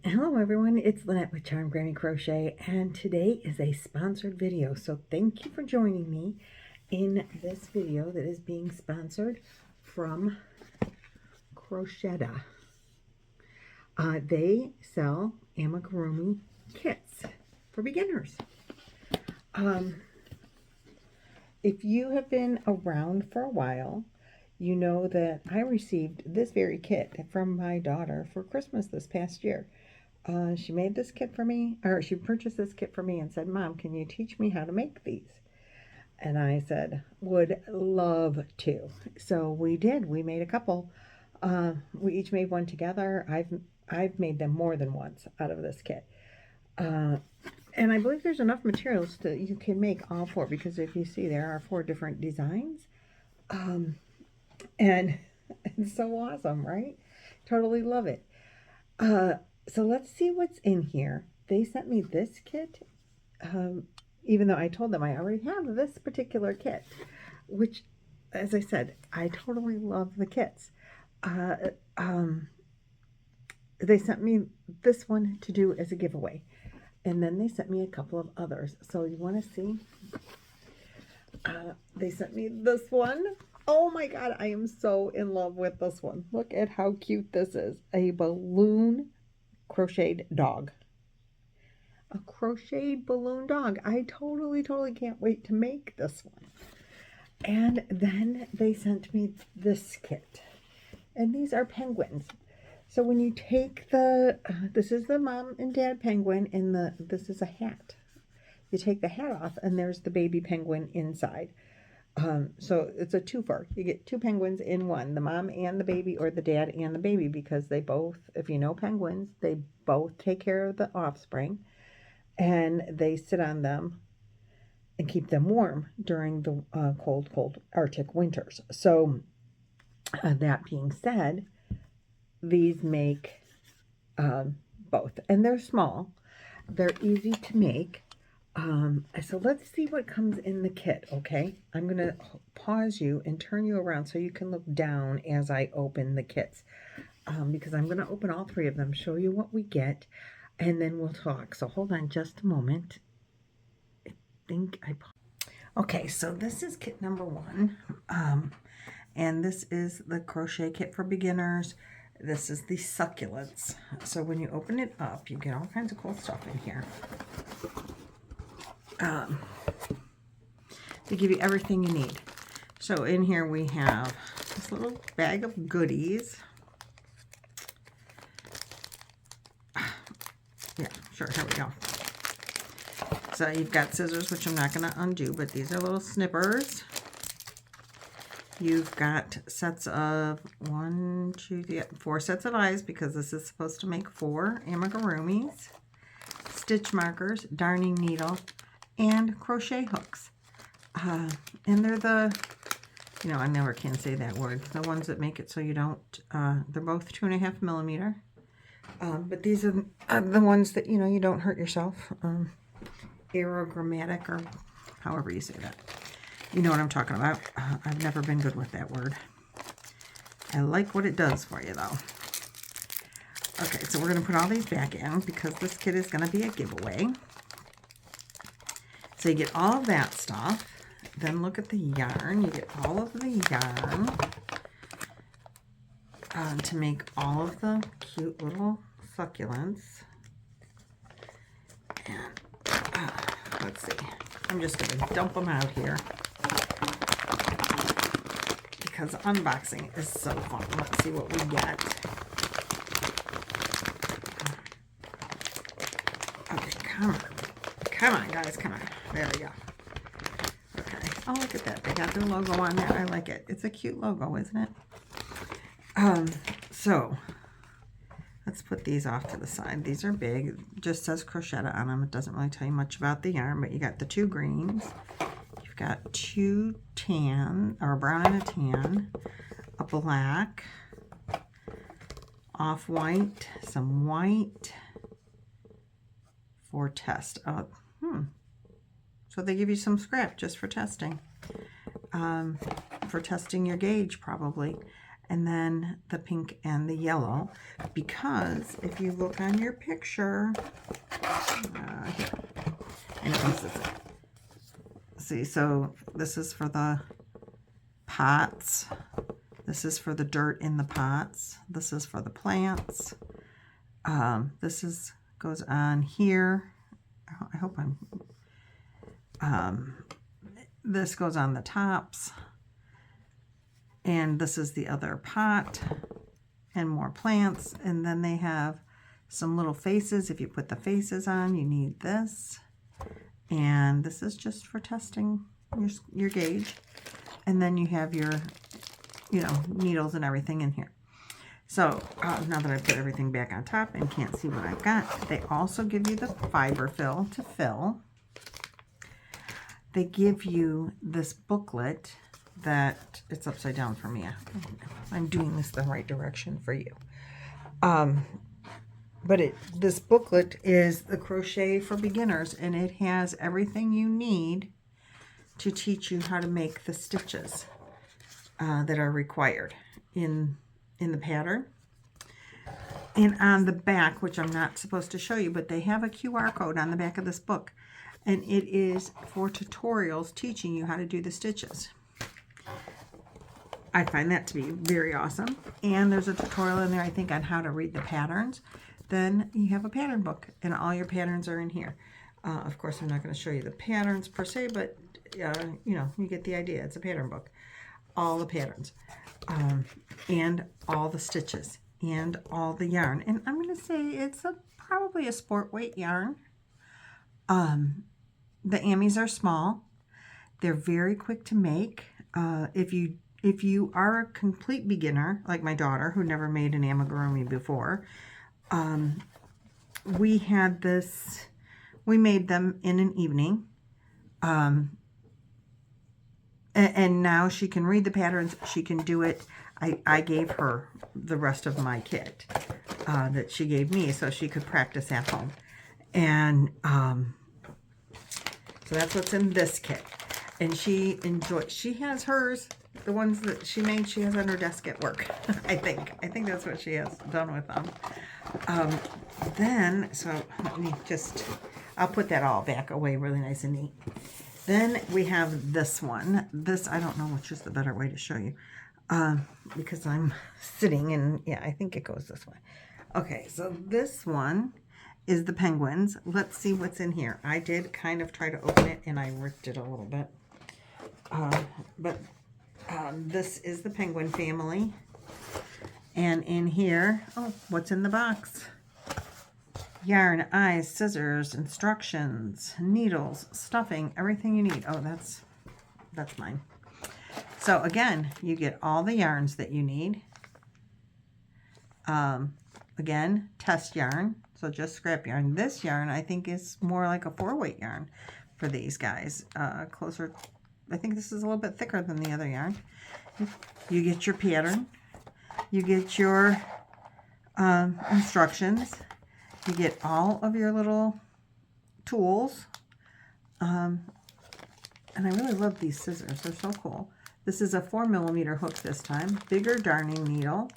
Hello everyone, it's Lynette with Charmed Grammy Crochet, and today is a sponsored video. So thank you for joining me in this video that is being sponsored from Crochetta. They sell amigurumi kits for beginners. If you have been around for a while, you know that I received this very kit from my daughter for Christmas this past year. She made this kit for me, or she purchased this kit for me and said, "Mom, can you teach me how to make these?" And I said, would love to. So we did. We made a couple. We each made one together. I've made them more than once out of this kit. And I believe there's enough materials that you can make all four, because if you see, there are 4 different designs. And it's so awesome, right? Totally love it. So let's see what's in here. They sent me this kit, even though I told them I already have this particular kit, which, as I said, I totally love the kits. They sent me this one to do as a giveaway, and then they sent me a couple of others. So you want to see? They sent me this one. Oh my God, I am so in love with this one. Look at how cute this is. A balloon crocheted dog. A crocheted balloon dog. I totally can't wait to make this one. And then they sent me this kit. And these are penguins. So when you take the, this is the mom and dad penguin, and this is a hat. You take the hat off, and there's the baby penguin inside. So it's a twofer. You get 2 penguins in one, the mom and the baby, or the dad and the baby, because they both, if you know penguins, they both take care of the offspring, and they sit on them and keep them warm during the cold Arctic winters. So that being said, these make both, and they're small. They're easy to make. So let's see what comes in the kit, okay? I'm going to pause you and turn you around so you can look down as I open the kits, because I'm going to open all 3 of them, show you what we get, and then we'll talk. So hold on just a moment. Okay, so this is kit number 1, and this is the crochet kit for beginners. This is the succulents. So when you open it up, you get all kinds of cool stuff in here. They give you everything you need. So in here we have this little bag of goodies. Yeah, sure, here we go. So you've got scissors, which I'm not going to undo, but these are little snippers. You've got sets of 4 sets of eyes, because this is supposed to make 4 amigurumis, stitch markers, darning needle, and crochet hooks. And they're the, you know, I never can say that word, the ones that make it so you don't, they're both 2.5 millimeter. But these are the ones that, you know, you don't hurt yourself. Aerogrammatic, or however you say that. You know what I'm talking about. I've never been good with that word. I like what it does for you, though. Okay, so we're going to put all these back in, because this kit is going to be a giveaway. So you get all of that stuff. Then look at the yarn. You get all of the yarn to make all of the cute little succulents. And let's see. I'm just going to dump them out here, because unboxing is so fun. Let's see what we get. Okay, come on. Come on, guys, come on. There we go. Okay. Oh, look at that. They got their logo on there. I like it. It's a cute logo, isn't it? So let's put these off to the side. These are big. It just says Crochetta on them. It doesn't really tell you much about the yarn, but you got the 2 greens. You've got 2 tan, or a brown and a tan, a black, off-white, some white for test. So they give you some scrap just for testing. For testing your gauge, probably. and then the pink and the yellow, because if you look on your picture, here, and this is it. See, so this is for the pots. This is for the dirt in the pots. This is for the plants. This goes on here. I hope this goes on the tops. And this is the other pot and more plants. And then they have some little faces. If you put the faces on, you need this. And this is just for testing your gauge. And then you have your, needles and everything in here. So now that I put everything back on top and can't see what I've got, they also give you the fiber fill to fill. They give you this booklet that, it's upside down for me. I'm doing this the right direction for you. But this booklet is the Crochet for Beginners, and it has everything you need to teach you how to make the stitches that are required in the pattern. And on the back, which I'm not supposed to show you, but they have a QR code on the back of this book, and it is for tutorials teaching you how to do the stitches. I find that to be very awesome. And there's a tutorial in there, I think, on how to read the patterns. Then you have a pattern book, and all your patterns are in here. Of course, I'm not going to show you the patterns per se, but you get the idea. It's a pattern book. All the patterns, and all the stitches, and all the yarn. And I'm going to say it's probably a sport weight yarn. The ammies are small. They're very quick to make. If you are a complete beginner, like my daughter, who never made an amigurumi before, we made them in an evening. And now she can read the patterns. She can do it. I gave her the rest of my kit that she gave me so she could practice at home. And so that's what's in this kit. And she has hers, the ones that she made, she has on her desk at work. I think that's what she has done with them. So let me I'll put that all back away really nice and neat. Then we have this one. This, I don't know which is the better way to show you, because I'm sitting, and yeah, I think it goes this way. Okay, so this one is the penguins. Let's see what's in here. I did kind of try to open it, and I ripped it a little bit. But this is the penguin family. And in here, what's in the box? Yarn, eyes, scissors, instructions, needles, stuffing, everything you need. Oh, that's mine. So again, you get all the yarns that you need. Again, test yarn, so just scrap yarn. This yarn, I think, is more like a 4-weight yarn for these guys. Closer, I think this is a little bit thicker than the other yarn. You get your pattern. You get your instructions. You get all of your little tools. And I really love these scissors. They're so cool. This is a 4mm hook this time. Bigger darning needle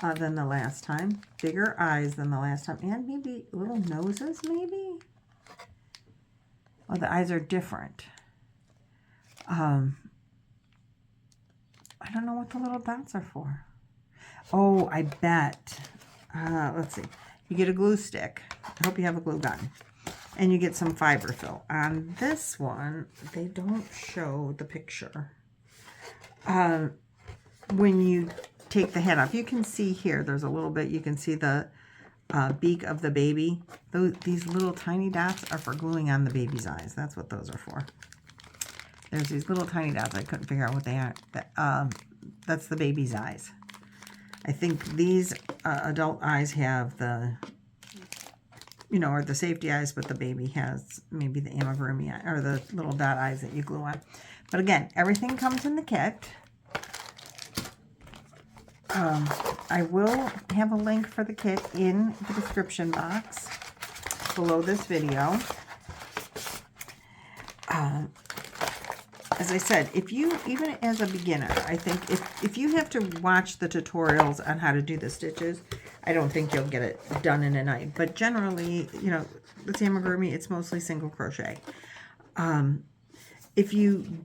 than the last time. Bigger eyes than the last time. And maybe little noses, maybe? Oh, the eyes are different. I don't know what the little dots are for. Oh, I bet. Let's see. You get a glue stick. I hope you have a glue gun. And you get some fiber fill. On this one, they don't show the picture. When you take the head off, you can see here, there's a little bit, you can see the beak of the baby. These little tiny dots are for gluing on the baby's eyes. That's what those are for. There's these little tiny dots. I couldn't figure out what they are. That's the baby's eyes. I think these adult eyes have the, or the safety eyes, but the baby has maybe the amigurumi eye, or the little dot eyes that you glue on. But again, everything comes in the kit. I will have a link for the kit in the description box below this video. As as I said, if you, even as a beginner, I think if you have to watch the tutorials on how to do the stitches, I don't think you'll get it done in a night. But generally, you know, with amigurumi, it's mostly single crochet. If you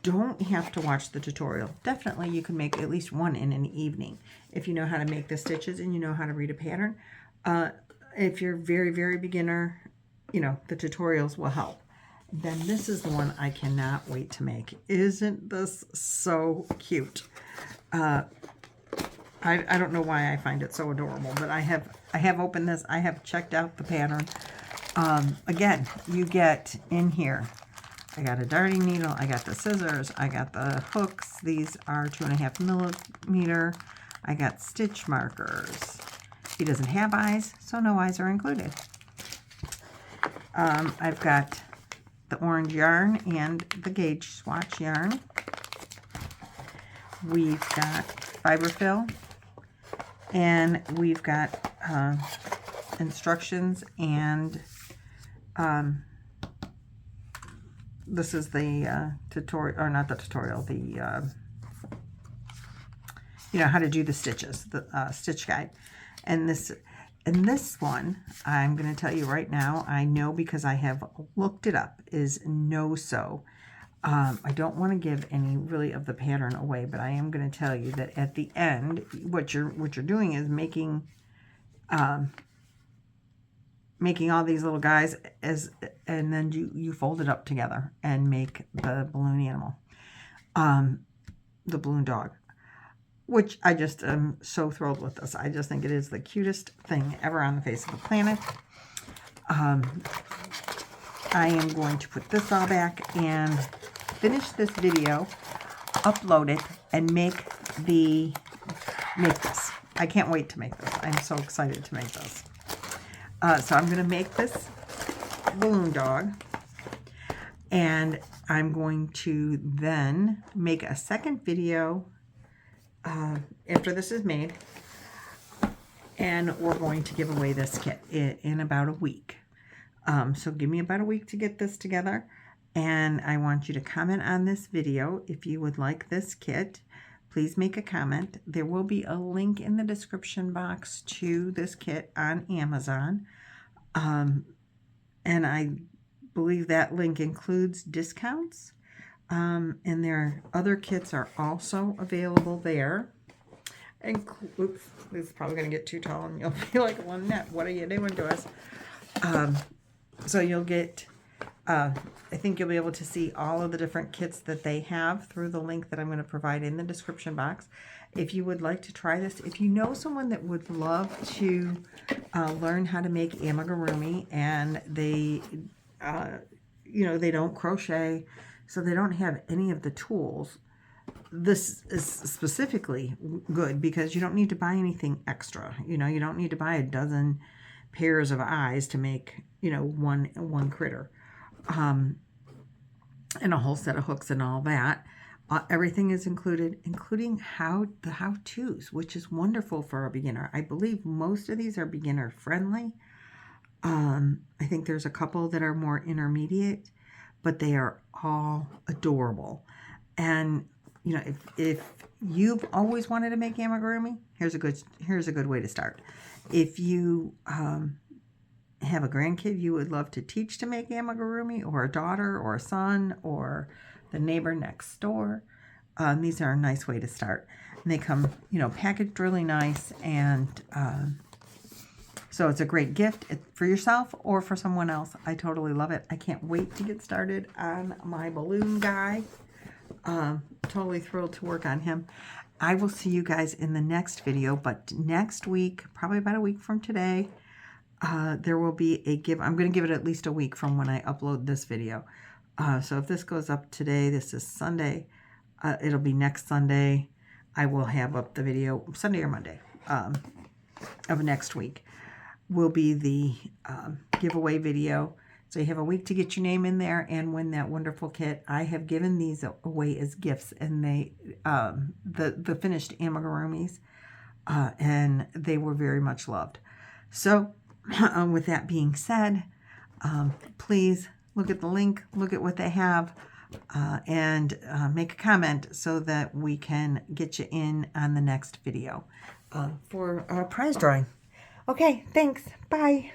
don't have to watch the tutorial, definitely you can make at least one in an evening. If you know how to make the stitches and you know how to read a pattern. If you're very, very beginner, you know, the tutorials will help. Then this is the one I cannot wait to make. Isn't this so cute? I don't know why I find it so adorable, but I have opened this. I have checked out the pattern. Again, you get in here, I got a darning needle, I got the scissors, I got the hooks. These are 2.5 millimeter. I got stitch markers. He doesn't have eyes, so no eyes are included. I've got the orange yarn and the gauge swatch yarn. We've got fiber fill, and we've got instructions, and this is the tutorial, or not the tutorial, the you know, how to do the stitches, the stitch guide. And this one, I'm going to tell you right now, I know because I have looked it up, is no-sew. I don't want to give any really of the pattern away, but I am going to tell you that at the end, what you're doing is making all these little guys, and then you fold it up together and make the balloon animal, the balloon dog. Which I just am so thrilled with this. I just think it is the cutest thing ever on the face of the planet. I am going to put this all back and finish this video, upload it, and make this. I can't wait to make this. I'm so excited to make this. So I'm going to make this balloon dog, and I'm going to then make a second video after this is made, and we're going to give away this kit in about a week. So give me about a week to get this together, and I want you to comment on this video if you would like this kit. Please make a comment. There will be a link in the description box to this kit on Amazon, and I believe that link includes discounts. And their other kits are also available there. And oops, this is probably going to get too tall, and you'll be like, Lynette, what are you doing to us? So you'll get, I think you'll be able to see all of the different kits that they have through the link that I'm going to provide in the description box. If you would like to try this, if you know someone that would love to learn how to make amigurumi, and they, you know, they don't crochet, so they don't have any of the tools, this is specifically good because you don't need to buy anything extra. You know, you don't need to buy a dozen pairs of eyes to make, you know, one critter. And a whole set of hooks and all that. Everything is included, including the how-tos, which is wonderful for a beginner. I believe most of these are beginner friendly. I think there's a couple that are more intermediate, but they are all adorable. And you know, if you've always wanted to make amigurumi, here's a good way to start. If you have a grandkid you would love to teach to make amigurumi, or a daughter or a son or the neighbor next door, these are a nice way to start. And they come, you know, packaged really nice, and so it's a great gift for yourself or for someone else. I totally love it. I can't wait to get started on my balloon guy. Totally thrilled to work on him. I will see you guys in the next video, but next week, probably about a week from today, there will be a give. I'm going to give it at least a week from when I upload this video. So if this goes up today, this is Sunday, it'll be next Sunday. I will have up the video Sunday or Monday of next week will be the giveaway video. So you have a week to get your name in there and win that wonderful kit. I have given these away as gifts, and they the finished amigurumis, and they were very much loved. So with that being said, please look at the link, look at what they have. and make a comment so that we can get you in on the next video for prize drawing. Okay, thanks. Bye.